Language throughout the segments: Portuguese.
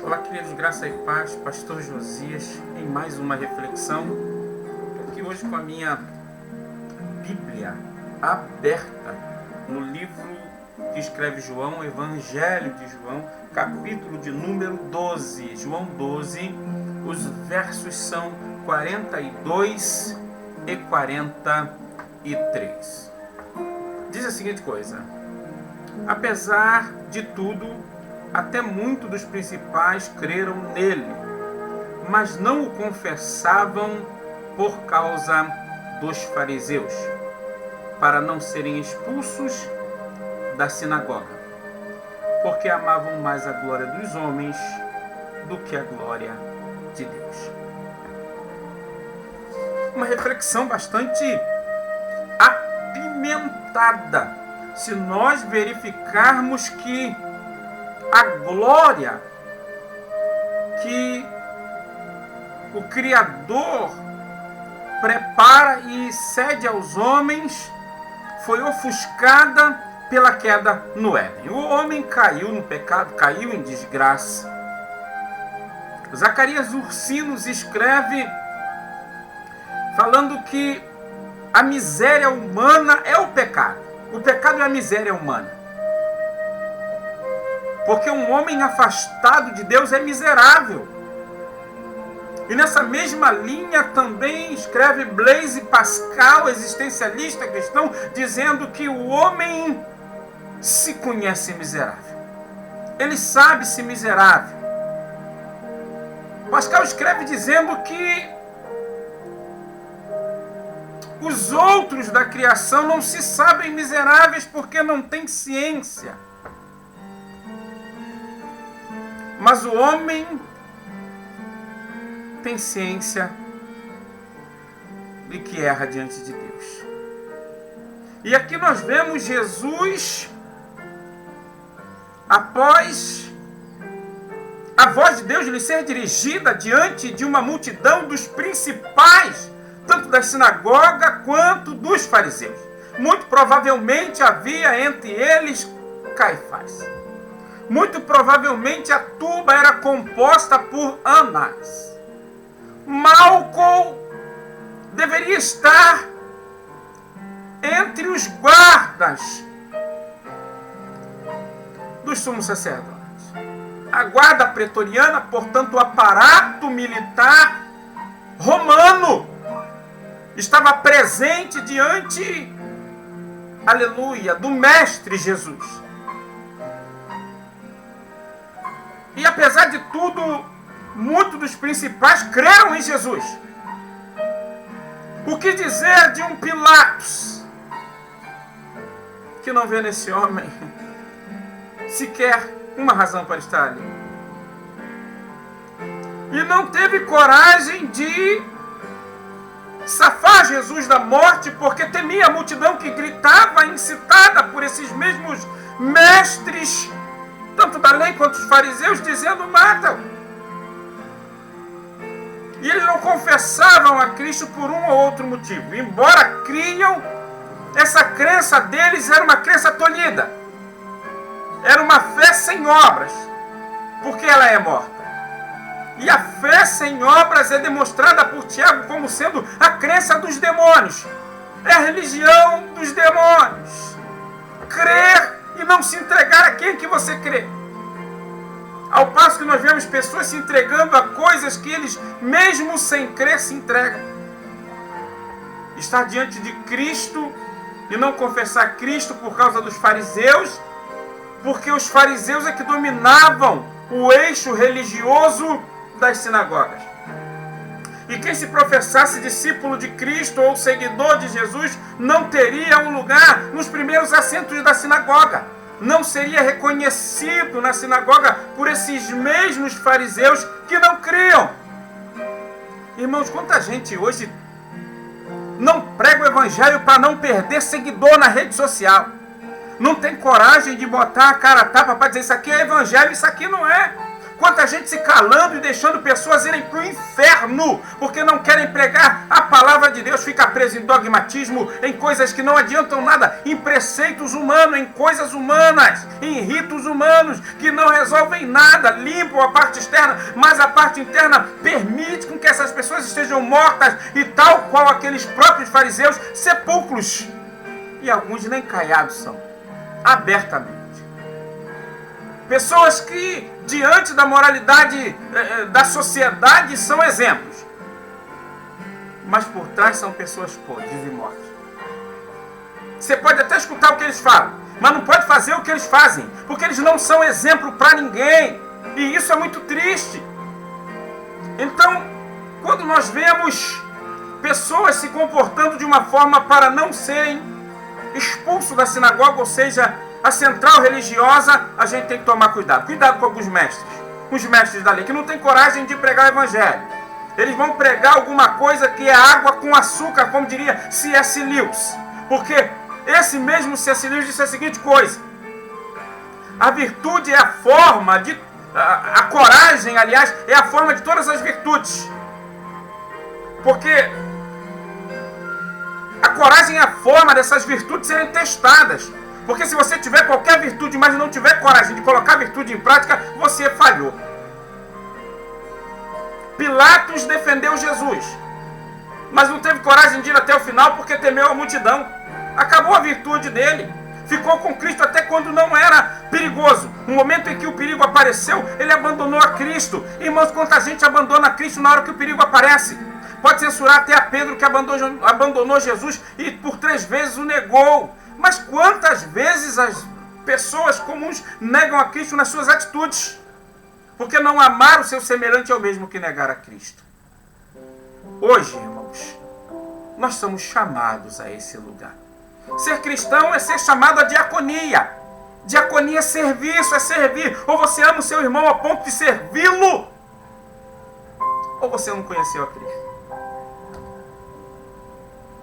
Olá, queridos, graça e paz, pastor Josias, em mais uma reflexão. Estou aqui hoje com a minha Bíblia aberta no livro que escreve João, Evangelho de João, capítulo de número 12. João 12, os versos são 42 e 43. Diz a seguinte coisa: apesar de tudo, até muitos dos principais creram nele, mas não o confessavam por causa dos fariseus, para não serem expulsos da sinagoga, porque amavam mais a glória dos homens do que a glória de Deus. Uma reflexão bastante apimentada, se nós verificarmos que a glória que o Criador prepara e cede aos homens foi ofuscada pela queda no Éden. O homem caiu no pecado, caiu em desgraça. Zacarias Ursinos escreve falando que a miséria humana é o pecado. O pecado é a miséria humana. Porque um homem afastado de Deus é miserável. E nessa mesma linha também escreve Blaise Pascal, existencialista cristão, dizendo que o homem se conhece miserável. Ele sabe-se miserável. Pascal escreve dizendo que os outros da criação não se sabem miseráveis porque não têm ciência. Mas o homem tem ciência de que erra diante de Deus. E aqui nós vemos Jesus, após a voz de Deus lhe ser dirigida diante de uma multidão dos principais, tanto da sinagoga quanto dos fariseus. Muito provavelmente havia entre eles Caifás. Muito provavelmente a turba era composta por Anás. Malco deveria estar entre os guardas dos sumos sacerdotes. A guarda pretoriana, portanto, o aparato militar romano, estava presente diante, aleluia, do Mestre Jesus. E apesar de tudo, muitos dos principais creram em Jesus. O que dizer de um Pilatos, que não vê nesse homem sequer uma razão para estar ali? E não teve coragem de safar Jesus da morte, porque temia a multidão que gritava, incitada por esses mesmos mestres, tanto da lei quanto os fariseus, dizendo: mata-o. E eles não confessavam a Cristo por um ou outro motivo. Embora criam, essa crença deles era uma crença tolhida. Era uma fé sem obras, porque ela é morta. E a fé sem obras é demonstrada por Tiago como sendo a crença dos demônios. É a religião dos demônios. Crer e não se entregar a quem que você crê. Ao passo que nós vemos pessoas se entregando a coisas que eles, mesmo sem crer, se entregam. Estar diante de Cristo e não confessar Cristo por causa dos fariseus, porque os fariseus é que dominavam o eixo religioso das sinagogas. E quem se professasse discípulo de Cristo ou seguidor de Jesus não teria um lugar nos primeiros assentos da sinagoga. Não seria reconhecido na sinagoga por esses mesmos fariseus que não criam. Irmãos, quanta gente hoje não prega o evangelho para não perder seguidor na rede social. Não tem coragem de botar a cara a tapa para dizer: isso aqui é evangelho, isso aqui não é. Quanta gente se calando e deixando pessoas irem para o inferno, porque não querem pregar a palavra de Deus, fica preso em dogmatismo, em coisas que não adiantam nada, em preceitos humanos, em coisas humanas, em ritos humanos, que não resolvem nada, limpam a parte externa, mas a parte interna permite com que essas pessoas estejam mortas, e tal qual aqueles próprios fariseus, sepulcros, e alguns nem caiados são, abertamente. Pessoas que, diante da moralidade da sociedade, são exemplos. Mas por trás são pessoas podres e mortas. Você pode até escutar o que eles falam, mas não pode fazer o que eles fazem, porque eles não são exemplo para ninguém. E isso é muito triste. Então, quando nós vemos pessoas se comportando de uma forma para não serem expulsos da sinagoga, ou seja, a central religiosa, a gente tem que tomar cuidado. Cuidado com alguns mestres, os mestres da lei, que não têm coragem de pregar o evangelho. Eles vão pregar alguma coisa que é água com açúcar, como diria C.S. Lewis. Porque esse mesmo C.S. Lewis disse a seguinte coisa: a virtude é a forma de... A coragem, aliás, é a forma de todas as virtudes. Porque a coragem é a forma dessas virtudes serem testadas. Porque se você tiver qualquer virtude, mas não tiver coragem de colocar a virtude em prática, você falhou. Pilatos defendeu Jesus, mas não teve coragem de ir até o final porque temeu a multidão. Acabou a virtude dele. Ficou com Cristo até quando não era perigoso. No momento em que o perigo apareceu, ele abandonou a Cristo. Irmãos, quanta gente abandona Cristo na hora que o perigo aparece. Pode censurar até a Pedro, que abandonou Jesus e por 3 vezes o negou. Mas quantas vezes as pessoas comuns negam a Cristo nas suas atitudes? Porque não amar o seu semelhante é o mesmo que negar a Cristo. Hoje, irmãos, nós somos chamados a esse lugar. Ser cristão é ser chamado a diaconia. Diaconia é serviço, é servir. Ou você ama o seu irmão a ponto de servi-lo, ou você não conheceu a Cristo.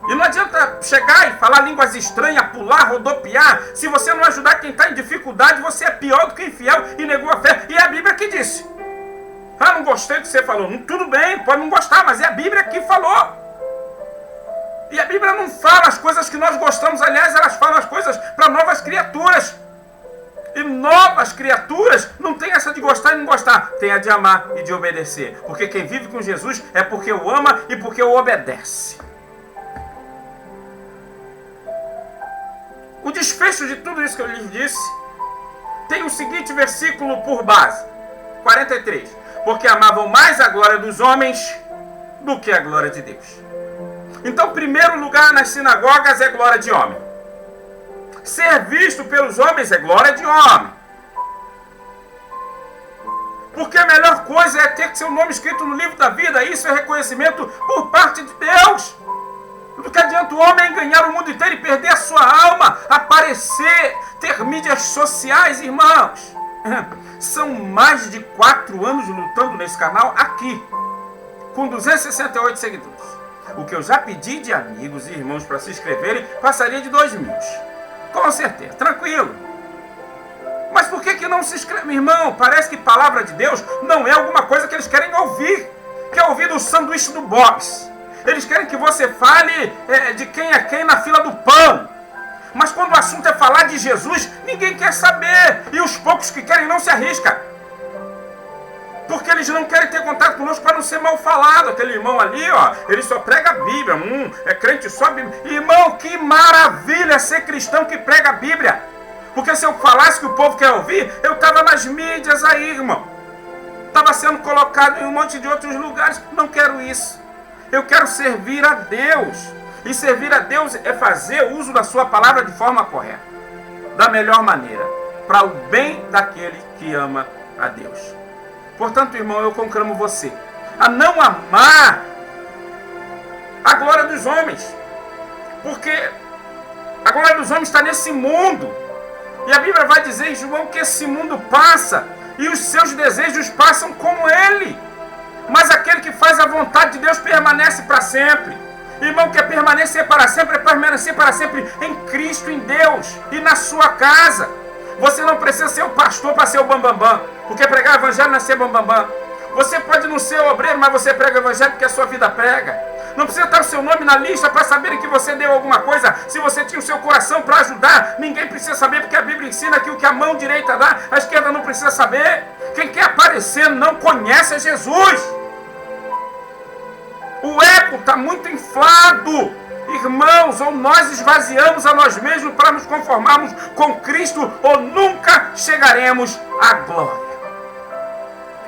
E não adianta chegar e falar línguas estranhas, pular, rodopiar. Se você não ajudar quem está em dificuldade, você é pior do que infiel e negou a fé. E é a Bíblia que disse. Ah, não gostei do que você falou. Tudo bem, pode não gostar, mas é a Bíblia que falou. E a Bíblia não fala as coisas que nós gostamos. Aliás, elas falam as coisas para novas criaturas. E novas criaturas não tem essa de gostar e não gostar. Tem a de amar e de obedecer. Porque quem vive com Jesus é porque o ama e porque o obedece. O desfecho de tudo isso que eu lhes disse tem o seguinte versículo por base, 43. Porque amavam mais a glória dos homens do que a glória de Deus. Então, primeiro lugar nas sinagogas é glória de homem. Ser visto pelos homens é glória de homem. Porque a melhor coisa é ter seu nome escrito no livro da vida. Isso é reconhecimento por parte de Deus. Do que adianta o homem ganhar o mundo inteiro e perder a sua alma, aparecer, ter mídias sociais, irmãos. São mais de 4 anos lutando nesse canal aqui, com 268 seguidores. O que eu já pedi de amigos e irmãos para se inscreverem, passaria de 2.000. Com certeza, tranquilo. Mas por que não se inscreve, irmão? Parece que palavra de Deus não é alguma coisa que eles querem ouvir. Quer ouvir do sanduíche do Bob's. Eles querem que você fale de quem é quem na fila do pão. Mas quando o assunto é falar de Jesus, ninguém quer saber. E os poucos que querem não se arriscam. Porque eles não querem ter contato conosco para não ser mal falado. Aquele irmão ali, ó, ele só prega a Bíblia. É crente só a Bíblia. Irmão, que maravilha ser cristão que prega a Bíblia. Porque se eu falasse que o povo quer ouvir, eu estava nas mídias aí, irmão. Estava sendo colocado em um monte de outros lugares. Não quero isso. Eu quero servir a Deus. E servir a Deus é fazer uso da sua palavra de forma correta. Da melhor maneira. Para o bem daquele que ama a Deus. Portanto, irmão, eu conclamo você a não amar a glória dos homens. Porque a glória dos homens está nesse mundo. E a Bíblia vai dizer em João que esse mundo passa. E os seus desejos passam como ele. Mas aquele que faz a vontade de Deus permanece para sempre. Irmão, quer permanecer para sempre, é permanecer para sempre em Cristo, em Deus e na sua casa. Você não precisa ser o pastor para ser o bambambam, porque pregar o evangelho não é ser bambambam. Você pode não ser obreiro, mas você prega o evangelho porque a sua vida prega. Não precisa estar o seu nome na lista para saberem que você deu alguma coisa. Se você tinha o seu coração para ajudar, ninguém precisa saber, porque a Bíblia ensina que o que a mão direita dá, a esquerda não precisa saber. Quem quer aparecer não conhece a Jesus. O ego está muito inflado. Irmãos, ou nós esvaziamos a nós mesmos para nos conformarmos com Cristo, ou nunca chegaremos à glória.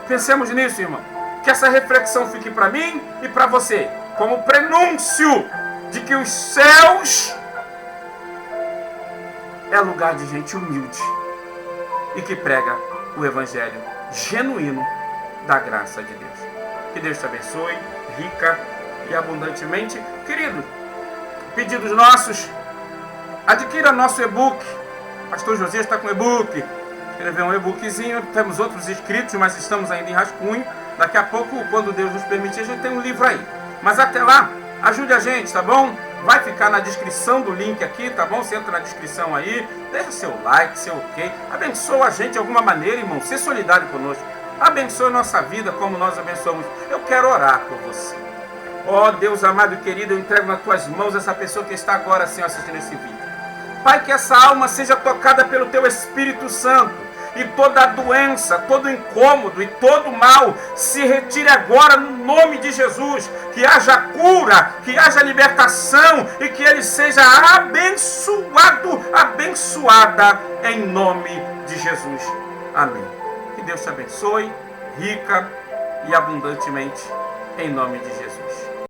Pensemos nisso, irmão. Que essa reflexão fique para mim e para você, como prenúncio de que os céus é lugar de gente humilde e que prega o evangelho genuíno da graça de Deus. Que Deus te abençoe, rica e abundantemente. Querido, pedidos nossos, adquira nosso e-book. Pastor Josias está com e-book. Escreveu um e-bookzinho, temos outros escritos, mas estamos ainda em rascunho. Daqui a pouco, quando Deus nos permitir, a gente tem um livro aí. Mas até lá, ajude a gente, tá bom? Vai ficar na descrição do link aqui, tá bom? Você entra na descrição aí, deixa seu like, seu ok. Abençoa a gente de alguma maneira, irmão. Ser solidário conosco. Abençoe nossa vida como nós abençoamos. Eu quero orar por você. Ó Deus amado e querido, eu entrego nas tuas mãos essa pessoa que está agora, Senhor, assistindo esse vídeo. Pai, que essa alma seja tocada pelo teu Espírito Santo. E toda doença, todo incômodo e todo mal se retire agora no nome de Jesus. Que haja cura, que haja libertação e que ele seja abençoado, abençoada em nome de Jesus. Amém. Que Deus te abençoe, rica e abundantemente, em nome de Jesus.